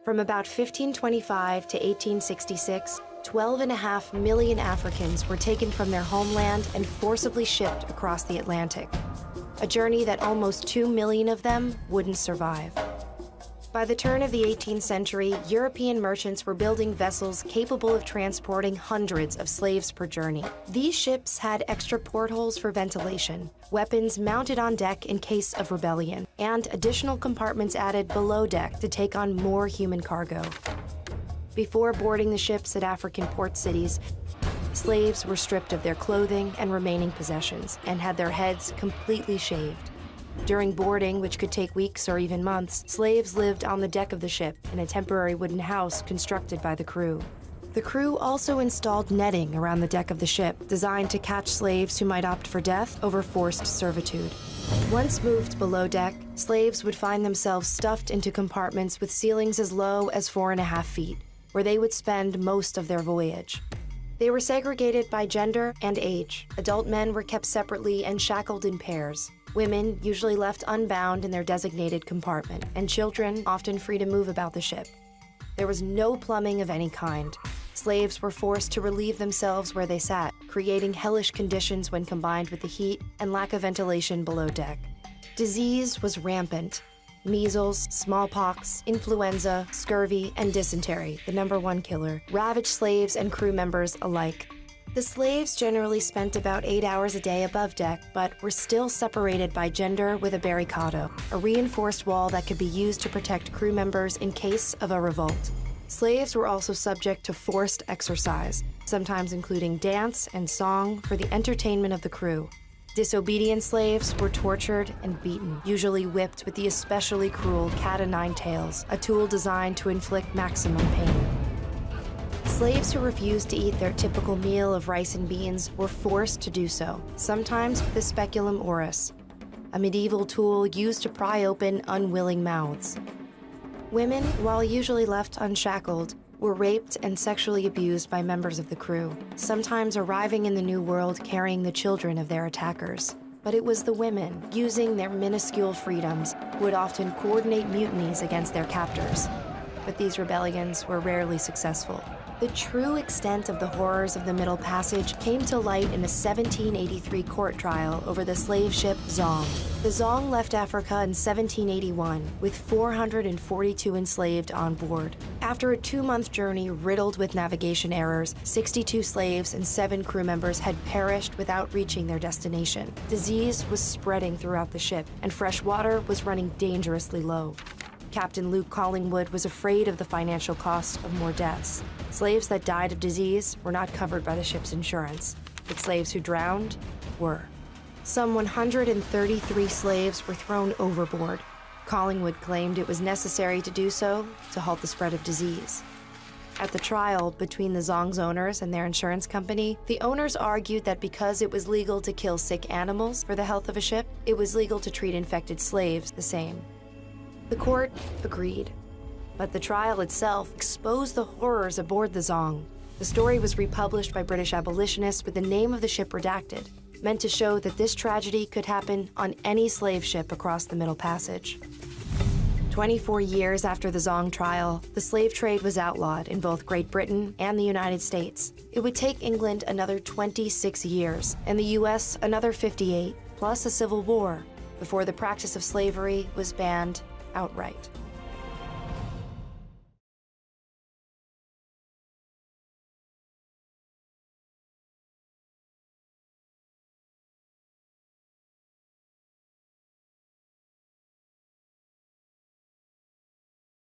From about 1525 to 1866, 12.5 million Africans were taken from their homeland and forcibly shipped across the Atlantic, a journey that almost 2 million of them wouldn't survive. By the turn of the 18th century, European merchants were building vessels capable of transporting hundreds of slaves per journey. These ships had extra portholes for ventilation, weapons mounted on deck in case of rebellion, and additional compartments added below deck to take on more human cargo. Before boarding the ships at African port cities, slaves were stripped of their clothing and remaining possessions and had their heads completely shaved. During boarding, which could take weeks or even months, slaves lived on the deck of the ship in a temporary wooden house constructed by the crew. The crew also installed netting around the deck of the ship, designed to catch slaves who might opt for death over forced servitude. Once moved below deck, slaves would find themselves stuffed into compartments with ceilings as low as 4.5 feet, where they would spend most of their voyage. They were segregated by gender and age. Adult men were kept separately and shackled in pairs. Women usually left unbound in their designated compartment, and children often free to move about the ship. There was no plumbing of any kind. Slaves were forced to relieve themselves where they sat, creating hellish conditions when combined with the heat and lack of ventilation below deck. Disease was rampant. Measles, smallpox, influenza, scurvy, and dysentery, the #1 killer, ravaged slaves and crew members alike. The slaves generally spent about 8 hours a day above deck, but were still separated by gender with a barricado, a reinforced wall that could be used to protect crew members in case of a revolt. Slaves were also subject to forced exercise, sometimes including dance and song for the entertainment of the crew. Disobedient slaves were tortured and beaten, usually whipped with the especially cruel cat-o'-nine tails, a tool designed to inflict maximum pain. Slaves who refused to eat their typical meal of rice and beans were forced to do so, sometimes with the speculum oris, a medieval tool used to pry open unwilling mouths. Women, while usually left unshackled, were raped and sexually abused by members of the crew, sometimes arriving in the New World carrying the children of their attackers. But it was the women, using their minuscule freedoms, who would often coordinate mutinies against their captors. But these rebellions were rarely successful. The true extent of the horrors of the Middle Passage came to light in a 1783 court trial over the slave ship Zong. The Zong left Africa in 1781 with 442 enslaved on board. After a 2-month journey riddled with navigation errors, 62 slaves and 7 crew members had perished without reaching their destination. Disease was spreading throughout the ship, and fresh water was running dangerously low. Captain Luke Collingwood was afraid of the financial cost of more deaths. Slaves that died of disease were not covered by the ship's insurance, but slaves who drowned were. Some 133 slaves were thrown overboard. Collingwood claimed it was necessary to do so to halt the spread of disease. At the trial between the Zong's owners and their insurance company, the owners argued that because it was legal to kill sick animals for the health of a ship, it was legal to treat infected slaves the same. The court agreed, but the trial itself exposed the horrors aboard the Zong. The story was republished by British abolitionists with the name of the ship redacted, meant to show that this tragedy could happen on any slave ship across the Middle Passage. 24 years after the Zong trial, the slave trade was outlawed in both Great Britain and the United States. It would take England another 26 years, and the US another 58, plus a civil war, before the practice of slavery was banned outright.